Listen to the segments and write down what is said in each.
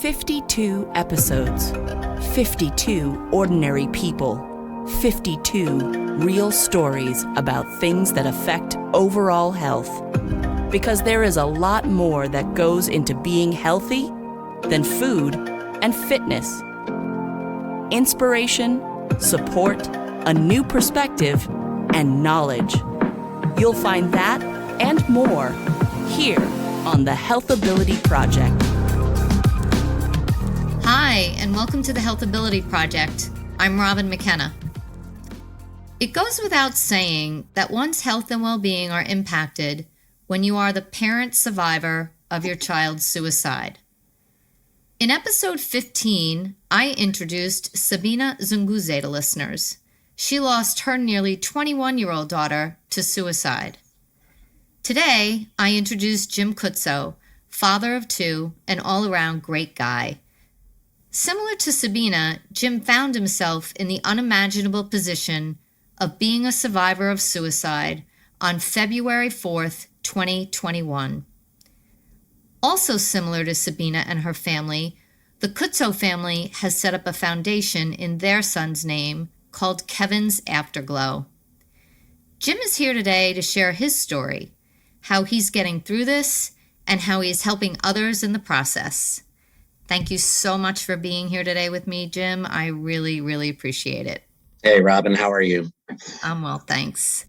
52 episodes, 52 ordinary people, 52 real stories about things that affect overall health. Because there is a lot more that goes into being healthy than food and fitness. Inspiration, support, a new perspective, and knowledge. You'll find that and more here on the Healthability Project. Hi, and welcome to the Healthability Project. I'm Robin McKenna. It goes without saying that one's health and well-being are impacted when you are the parent survivor of your child's suicide. In episode 15, I introduced Sabina Zunguze to listeners. She lost her nearly 21-year-old daughter to suicide. Today, I introduced Jim Kuczo, father of two, and all-around great guy. Similar to Sabina, Jim found himself in the unimaginable position of being a survivor of suicide on February 4th, 2021. Also similar to Sabina and her family, the Kuczo family has set up a foundation in their son's name called Kevin's Afterglow. Jim is here today to share his story, how he's getting through this, and how he is helping others in the process. Thank you so much for being here today with me, Jim. I really, really appreciate it. Hey, Robin, how are you? I'm well, thanks.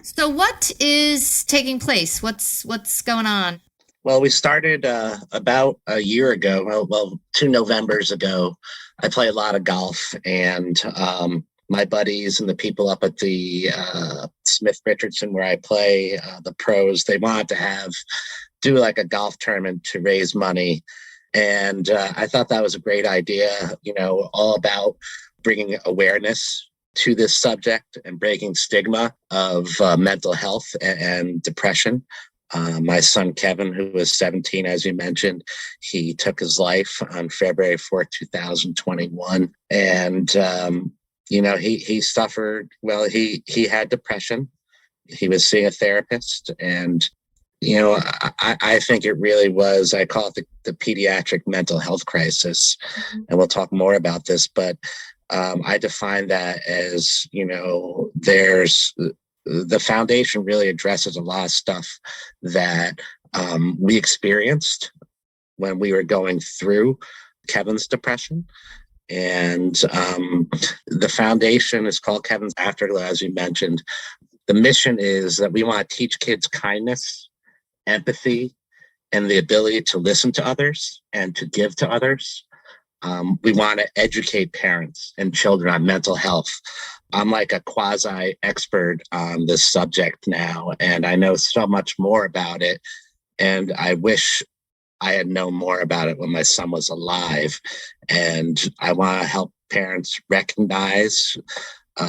So what is taking place? What's going on? Well, we started about a year ago, well, 2 Novembers ago. I play a lot of golf, and my buddies and the people up at the Smith Richardson where I play, the pros, they wanted to do like a golf tournament to raise money. And I thought that was a great idea, all about bringing awareness to this subject and breaking stigma of mental health and depression. My son, Kevin, who was 17, as you mentioned, he took his life on February 4th, 2021. And, he suffered, he had depression. He was seeing a therapist, and I think it really was, I call it the pediatric mental health crisis. Mm-hmm. And we'll talk more about this, but I define that as, there's the foundation really addresses a lot of stuff that we experienced when we were going through Kevin's depression. And the foundation is called Kevin's Afterglow, as you mentioned. The mission is that we want to teach kids kindness, empathy, and the ability to listen to others and to give to others. We want to educate parents and children on mental health. I'm like a quasi-expert on this subject now, and I know so much more about it. And I wish I had known more about it when my son was alive. And I want to help parents recognize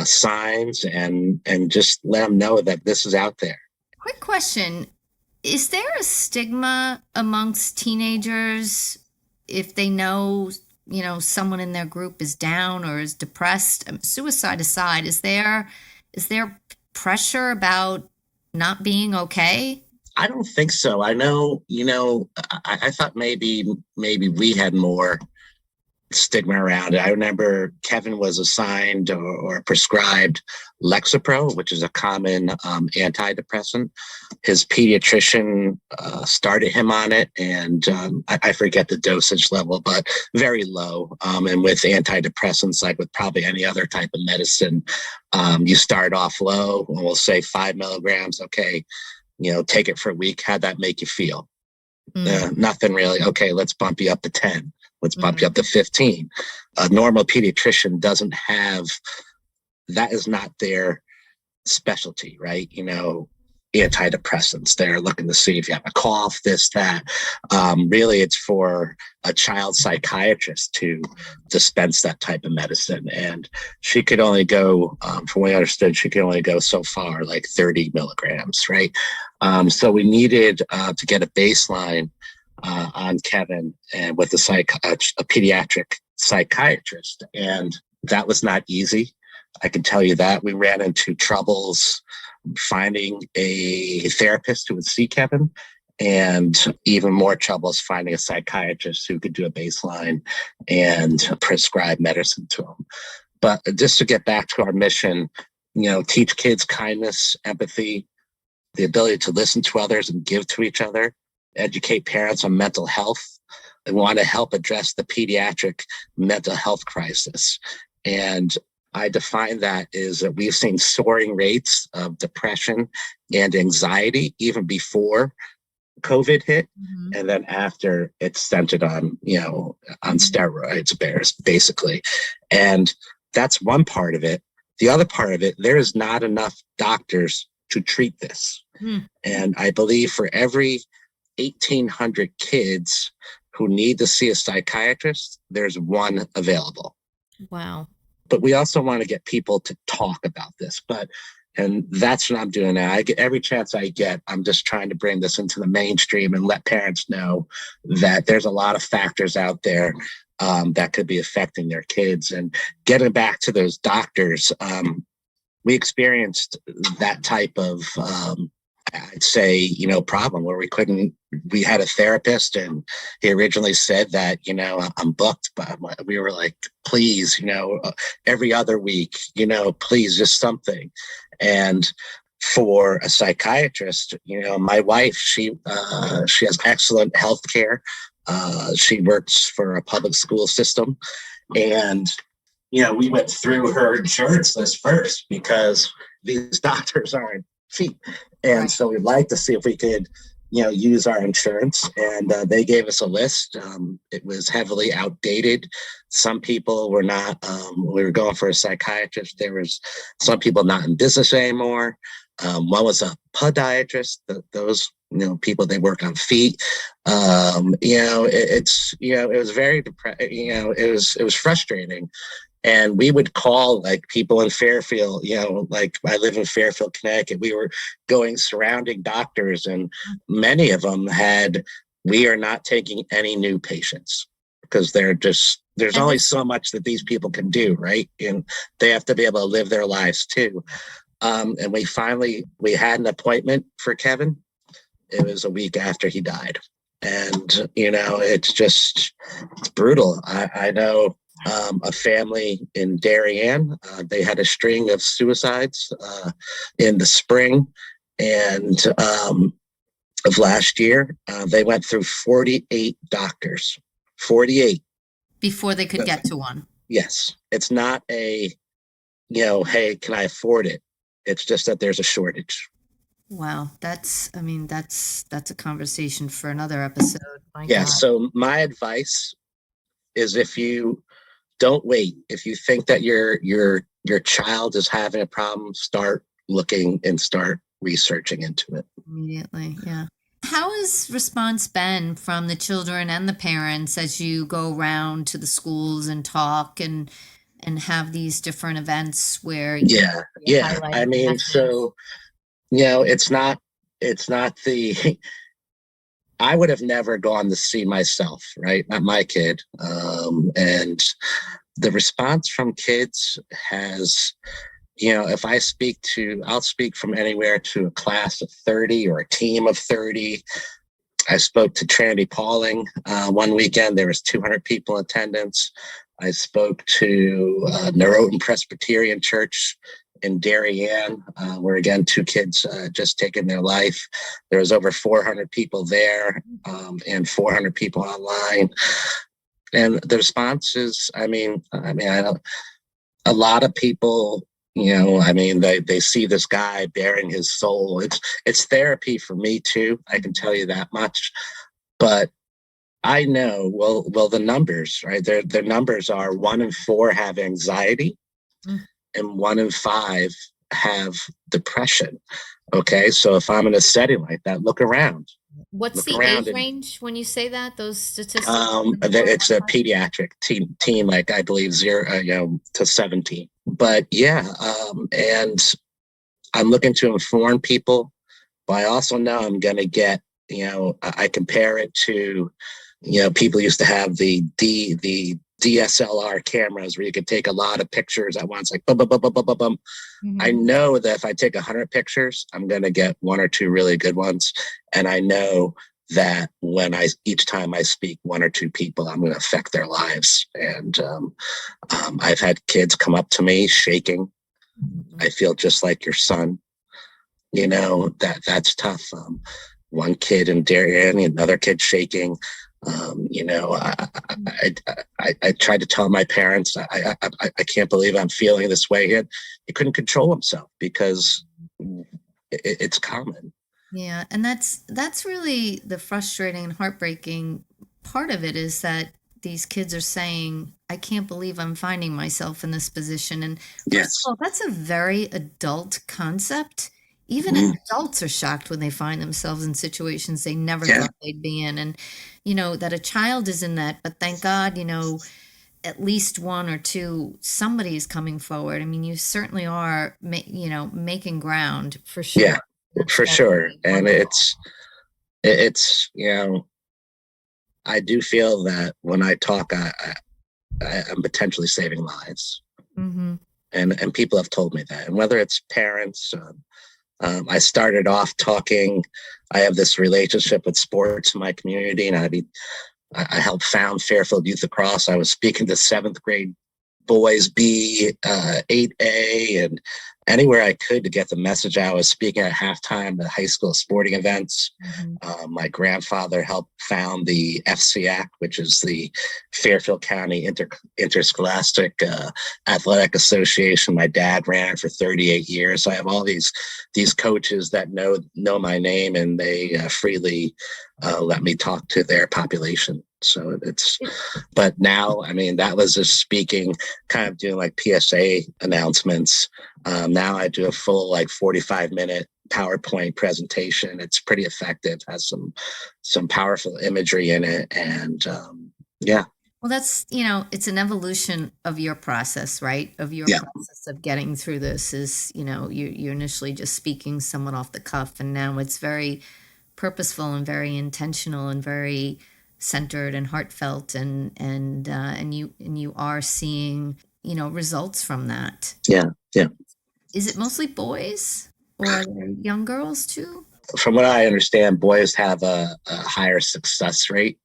signs and just let them know that this is out there. Quick question. Is there a stigma amongst teenagers if they know, someone in their group is down or is depressed? Suicide aside, is there pressure about not being okay? I don't think so. I know, I thought maybe we had more stigma around it. I remember Kevin was assigned or prescribed Lexapro, which is a common antidepressant. His pediatrician started him on it, and I forget the dosage level, but very low. And with antidepressants, like with probably any other type of medicine, you start off low, and we'll say 5 milligrams. Okay, take it for a week. How'd that make you feel? Nothing really. Okay, let's bump you up to 10. Let's bump you up to 15. A normal pediatrician doesn't have, that is not their specialty, right? Antidepressants. They're looking to see if you have a cough, this, that. Really, it's for a child psychiatrist to dispense that type of medicine. And she could only go, from what I understood, she could only go so far, like 30 milligrams, right? So we needed to get a baseline on Kevin and with a pediatric psychiatrist. And that was not easy. I can tell you that. We ran into troubles finding a therapist who would see Kevin And even more trouble is finding a psychiatrist who could do a baseline and prescribe medicine to them. But just to get back to our mission, teach kids kindness, empathy, the ability to listen to others and give to each other, educate parents on mental health. We want to help address the pediatric mental health crisis. And I define that is that we've seen soaring rates of depression and anxiety even before COVID hit. Mm-hmm. And then after, it's centered on, on steroids, basically. And that's one part of it. The other part of it, there is not enough doctors to treat this. And I believe for every 1,800 kids who need to see a psychiatrist, there's one available. Wow. But we also want to get people to talk about this. And that's what I'm doing now. I get every chance I get, I'm just trying to bring this into the mainstream and let parents know that there's a lot of factors out there that could be affecting their kids. And getting back to those doctors, we experienced that type of, I'd say, problem where we had a therapist and he originally said that, I'm booked, but we were like, please, every other week, please, just something. And for a psychiatrist, my wife, she has excellent health care. She works for a public school system. And, we went through her insurance list first because these doctors aren't cheap. And right. So we'd like to see if we could, use our insurance. And they gave us a list. It was heavily outdated. Some people were not, we were going for a psychiatrist. There was some people not in business anymore. One was a podiatrist. Those, people, they work on feet. It was very it was frustrating. And we would call like people in Fairfield, like I live in Fairfield, Connecticut. We were going surrounding doctors and many of them we are not taking any new patients because there's only so much that these people can do, right? And they have to be able to live their lives too. And we had an appointment for Kevin. It was a week after he died. And, it's brutal. I know a family in Darien, they had a string of suicides in the spring and of last year. They went through 48 doctors, 48. Before they could get to one. Yes. It's not hey, can I afford it? It's just that there's a shortage. Wow. That's a conversation for another episode. My yeah. God. So my advice is if you don't wait, if you think that your child is having a problem, start looking and start researching into it. Immediately. Yeah. How has response been from the children and the parents as you go around to the schools and talk and have these different events where yeah. I mean, so it's not the I would have never gone to see myself, right? Not my kid. And the response from kids has, if I'll speak from anywhere to a class of 30 or a team of 30. I spoke to Trinity Pauling one weekend. There was 200 people in attendance. I spoke to Norotan Presbyterian Church in Darien, where again, 2 kids just taken their life. There was over 400 people there and 400 people online. And the response is, I don't, a lot of people, they see this guy bearing his soul. It's therapy for me too. I can tell you that much, but I know, well, the numbers, right? Their numbers are 1 in 4 have anxiety. And 1 in 5 have depression. Okay, so if I'm in a setting like that, look around. What's the age range when you say that? Those statistics? It's a pediatric teen, like I believe 0 to 17. But yeah, and I'm looking to inform people, but I also know I'm going to get. I compare it to, people used to have the DSLR cameras where you could take a lot of pictures at once, like bum, bum, bum, bum, bum, bum, bum. I know that if I take 100 pictures, I'm going to get one or two really good ones. And I know that each time I speak one or two people, I'm going to affect their lives. And I've had kids come up to me shaking. I feel just like your son. That's tough. One kid in Darien, another kid shaking. I tried to tell my parents, I can't believe I'm feeling this way. He couldn't control himself because it's common. Yeah, and that's really the frustrating and heartbreaking part of it, is that these kids are saying, I can't believe I'm finding myself in this position. And Yes. first of all, that's a very adult concept. Even adults are shocked when they find themselves in situations they never thought they'd be in. And, that a child is in that, but thank God, at least one or two, somebody is coming forward. I mean, you certainly are, making ground for sure. Yeah, for sure. And it's, I do feel that when I talk, I'm potentially saving lives. Mm-hmm. And people have told me that. And whether it's parents, I started off talking, I have this relationship with sports in my community, and I helped found Fairfield Youth Lacrosse. I was speaking to 7th grade boys B, 8A, and anywhere I could to get the message out. I was speaking at halftime at high school sporting events. My grandfather helped found the FCAC, which is the Fairfield County Interscholastic Athletic Association. My dad ran it for 38 years. So I have all these coaches that know my name, and they freely let me talk to their population. So but now, I mean, that was just speaking, kind of doing like PSA announcements. Now I do a full 45-minute PowerPoint presentation. It's pretty effective, has some powerful imagery in it. And yeah. Well, that's, it's an evolution of your process, right? Of your process of getting through this is, you're initially just speaking somewhat off the cuff, and now it's very purposeful and very intentional and very centered and heartfelt, and you are seeing, results from that. Yeah. Is it mostly boys, or are there young girls too? From what I understand, boys have a higher success rate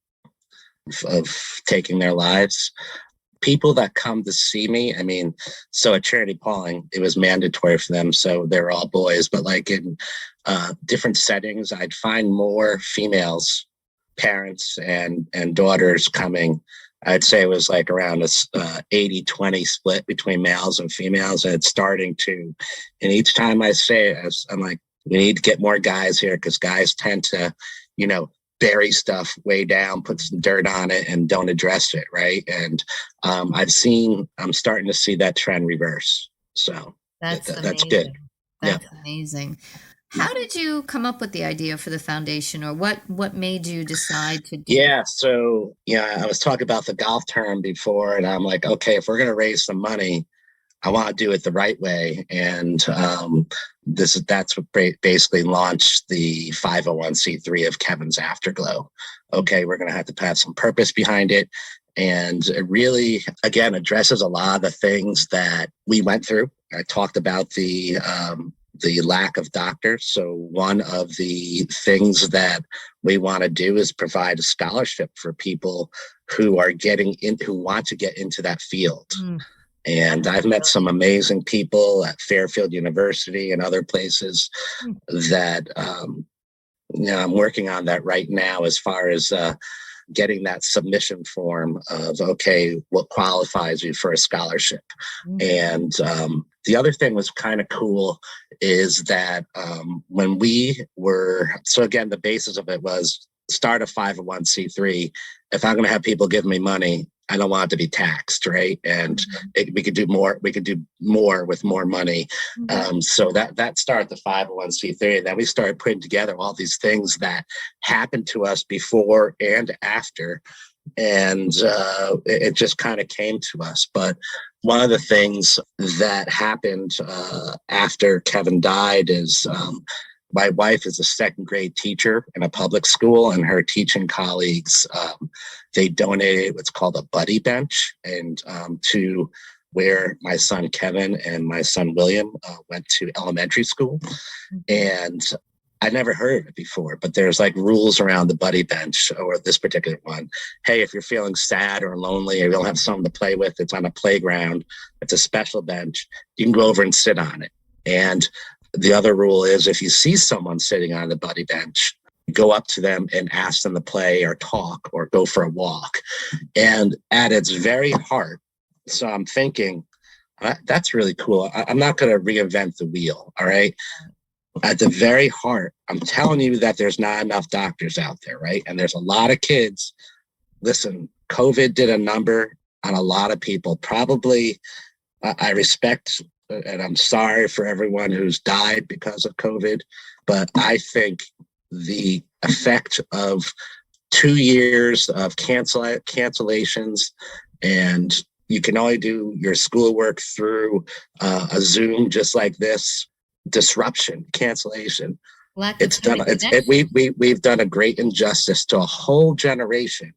of taking their lives. People that come to see me, I mean, so at Charity Pauling, it was mandatory for them, so they're all boys. But in different settings, I'd find more females, parents and daughters coming. I'd say it was around a 80-20 split between males and females, and it's starting to. And each time I say it, I'm like, we need to get more guys here, because guys tend to, bury stuff way down, put some dirt on it, and don't address it, right? And I'm starting to see that trend reverse. So that's good. That's amazing. How did you come up with the idea for the foundation, or what made you decide to do? Yeah, so I was talking about the golf term before, and I'm like, okay, if we're going to raise some money, I want to do it the right way. And that's what basically launched the 501c3 of Kevin's Afterglow. Okay, we're going to have some purpose behind it. And it really, again, addresses a lot of the things that we went through. I talked about the lack of doctors. So one of the things that we want to do is provide a scholarship for people who want to get into that field. And I've met some amazing people at Fairfield University and other places that, I'm working on that right now, as far as getting that submission form of, okay, what qualifies you for a scholarship. And the other thing was kind of cool is that when so again, the basis of it was start a 501c3. If I'm going to have people give me money, I don't want it to be taxed, right? And we could do more. We could do more with more money. So that started the 501c3. And then we started putting together all these things that happened to us before and after. And it just kind of came to us. But one of the things that happened after Kevin died is My wife is a second grade teacher in a public school, and her teaching colleagues, they donated what's called a buddy bench, and to where my son Kevin and my son William went to elementary school. And I never heard of it before, but there's like rules around the buddy bench, or this particular one. Hey, if you're feeling sad or lonely or you don't have someone to play with, it's on a playground. It's a special bench. You can go over and sit on it. And the other rule is if you see someone sitting on the buddy bench, go up to them and ask them to play or talk or go for a walk. And at its very heart, so I'm thinking, that's really cool. I'm not going to reinvent the wheel. All right. At the very heart, I'm telling you that there's not enough doctors out there, right? And there's a lot of kids. Listen, COVID did a number on a lot of people. Probably, I respect, and I'm sorry for everyone who's died because of COVID, but I think the effect of 2 years of cancellations, and you can only do your schoolwork through a Zoom just like this, disruption, cancellation. We've done a great injustice to a whole generation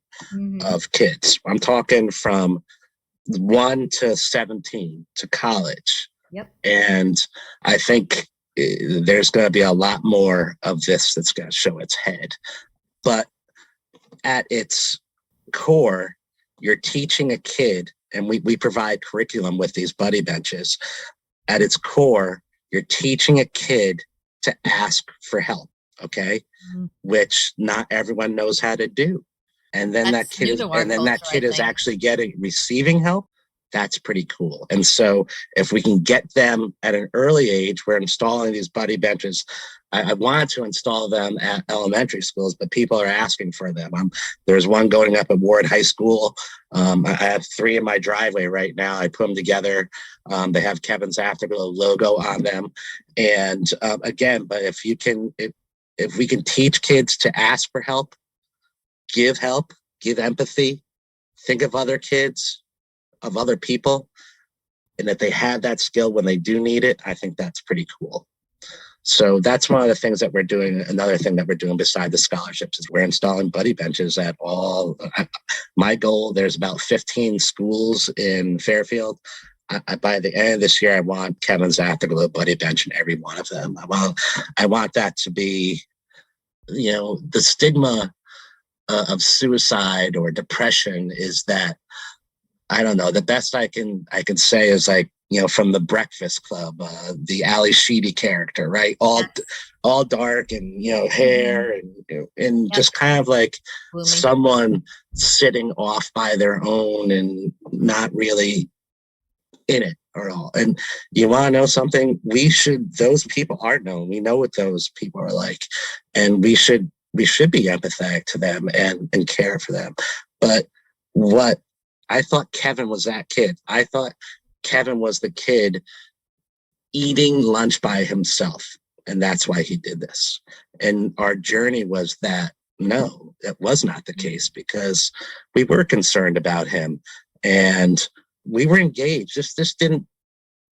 of kids. I'm talking from 1 to 17 to college. Yep. And I think there's going to be a lot more of this that's going to show its head. But at its core, you're teaching a kid, and we provide curriculum with these buddy benches. At its core, you're teaching a kid to ask for help, okay? Which not everyone knows how to do. And then that kid is actually receiving help. That's pretty cool. And so if we can get them at an early age, we're installing these buddy benches. I wanted to install them at elementary schools, but people are asking for them. There's one going up at Ward High School. I have 3 in my driveway right now. I put them together. They have Kevin's Afterglow logo on them. And again, but if we can teach kids to ask for help, give empathy, think of other kids, of other people, and that they have that skill when they do need it, I think that's pretty cool. So that's one of the things that we're doing. Another thing that we're doing beside the scholarships is we're installing buddy benches at all. My goal, there's about 15 schools in Fairfield. By the end of this year, I want Kevin's Afterglow buddy bench in every one of them. I want that to be, the stigma of suicide or depression is that, I don't know, the best I can say is like, from The Breakfast Club, the Ali Sheedy character, right? All dark and, hair and just kind of like gloomy. Someone sitting off by their own and not really in it at all. And you want to know something? Those people are known. We know what those people are like, and we should be empathetic to them and care for them. But I thought Kevin was that kid. I thought Kevin was the kid eating lunch by himself, and that's why he did this. And our journey was that, no, that was not the case, because we were concerned about him, and we were engaged.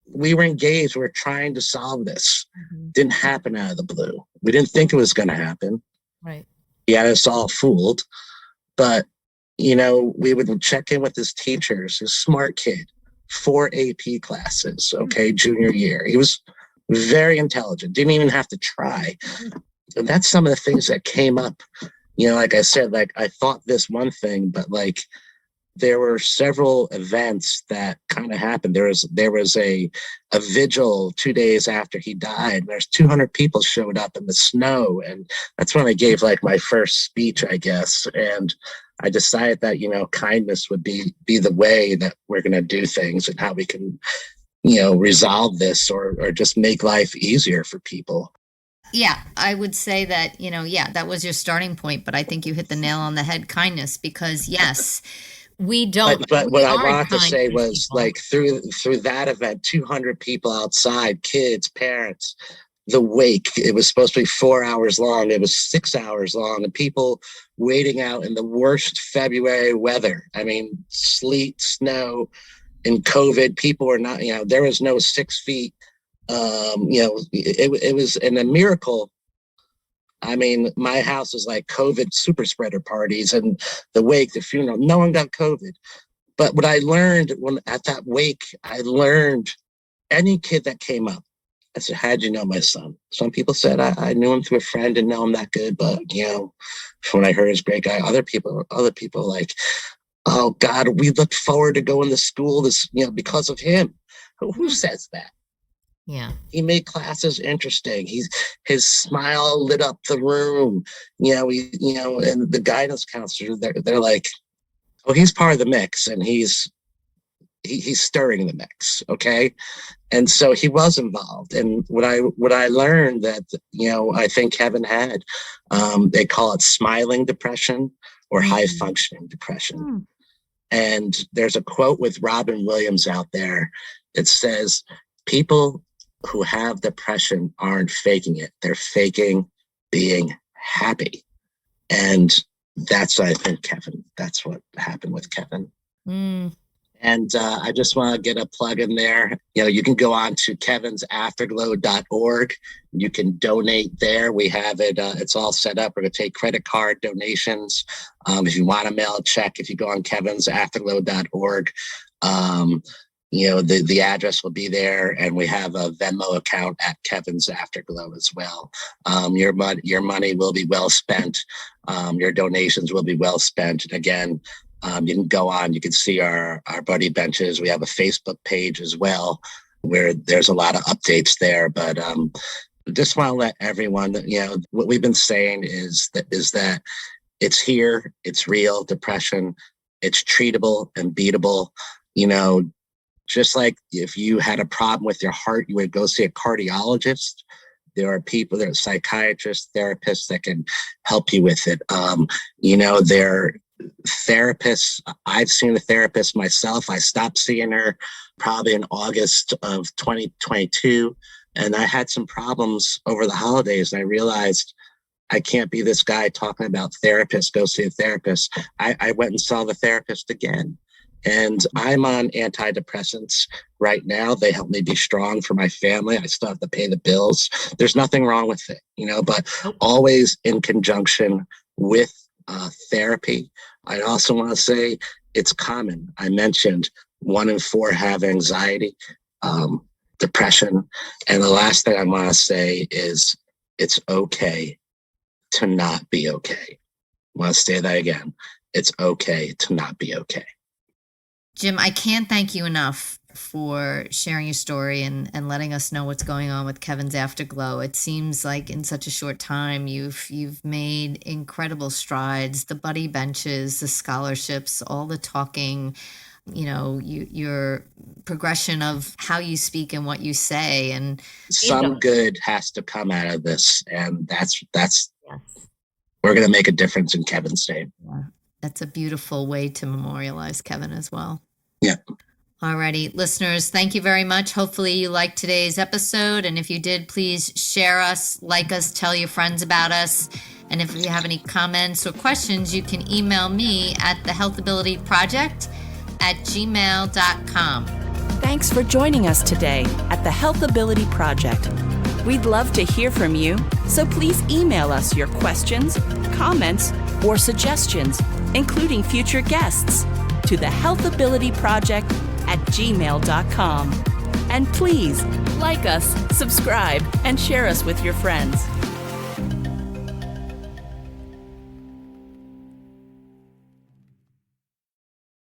We were engaged. We were trying to solve this. Didn't happen out of the blue. We didn't think it was going to happen. Right. He had us all fooled, but we would check in with his teachers, his smart kid, 4 AP classes, okay, junior year. He was very intelligent, didn't even have to try. And that's some of the things that came up. Like I said, like I thought this one thing, but like there were several events that kind of happened. There was a vigil 2 days after he died. There's 200 people showed up in the snow, and that's when I gave like my first speech, I guess. And I decided that, kindness would be the way that we're going to do things, and how we can, resolve this or just make life easier for people. Yeah, I would say that, that was your starting point, but I think you hit the nail on the head, kindness, because yes, we don't. But what I wanted to say was people. Like through that event, 200 people outside, kids, parents, the wake, it was supposed to be 4 hours long. It was 6 hours long, and people waiting out in the worst February weather. I mean, sleet, snow, and COVID. People were not, there was no 6 feet. It was, and a miracle I mean, my house was like COVID super spreader parties, and the wake, the funeral, no one got COVID. But what I learned when at that wake, I learned any kid that came up, I said, how'd you know my son? Some people said I knew him through a friend, didn't know him that good, but from what I heard, he's a great guy. Other people like, oh God, we look forward to going to school because of him. Who says that? Yeah. He made classes interesting. His smile lit up the room. And the guidance counselors, they're like, oh, he's part of the mix, and he's stirring the mix. Okay. And so he was involved. And what I learned that, I think Kevin had, they call it smiling depression or high functioning depression. And there's a quote with Robin Williams out there. It says, people who have depression aren't faking it. They're faking being happy. And that's, I think, Kevin, that's what happened with Kevin. And I just want to get a plug in there. You can go on to kevinsafterglow.org. You can donate there. We have it. It's all set up. We're going to take credit card donations. If you want to mail a check, if you go on kevinsafterglow.org, the address will be there. And we have a Venmo account at Kevin's Afterglow as well. Your money will be well spent. Your donations will be well spent. Again, you can go on, you can see our buddy benches. We have a Facebook page as well, where there's a lot of updates there. But just want to let everyone, what we've been saying is that it's here, it's real depression, it's treatable and beatable. Just like if you had a problem with your heart, you would go see a cardiologist. There are psychiatrists, therapists that can help you with it. They're therapists. I've seen a therapist myself. I stopped seeing her probably in August of 2022. And I had some problems over the holidays. And I realized I can't be this guy talking about therapists, go see a therapist. I went and saw the therapist again. And I'm on antidepressants right now. They help me be strong for my family. I still have to pay the bills. There's nothing wrong with it, but always in conjunction with therapy. I also want to say it's common. I mentioned 1 in 4 have anxiety, depression. And the last thing I want to say is it's okay to not be okay. I want to say that again. It's okay to not be okay. Jim, I can't thank you enough for sharing your story and letting us know what's going on with Kevin's Afterglow. It seems like in such a short time, you've made incredible strides, the buddy benches, the scholarships, all the talking, your progression of how you speak and what you say. And some good has to come out of this. And that's we're going to make a difference in Kevin's day. Yeah. That's a beautiful way to memorialize Kevin as well. Yeah. Alrighty, listeners, thank you very much. Hopefully you liked today's episode. And if you did, please share us, like us, tell your friends about us. And if you have any comments or questions, you can email me at thehealthabilityproject@gmail.com. Thanks for joining us today at the Health Ability Project. We'd love to hear from you, so please email us your questions, comments, or suggestions, including future guests, to thehealthabilityproject@gmail.com. And please like us, subscribe, and share us with your friends.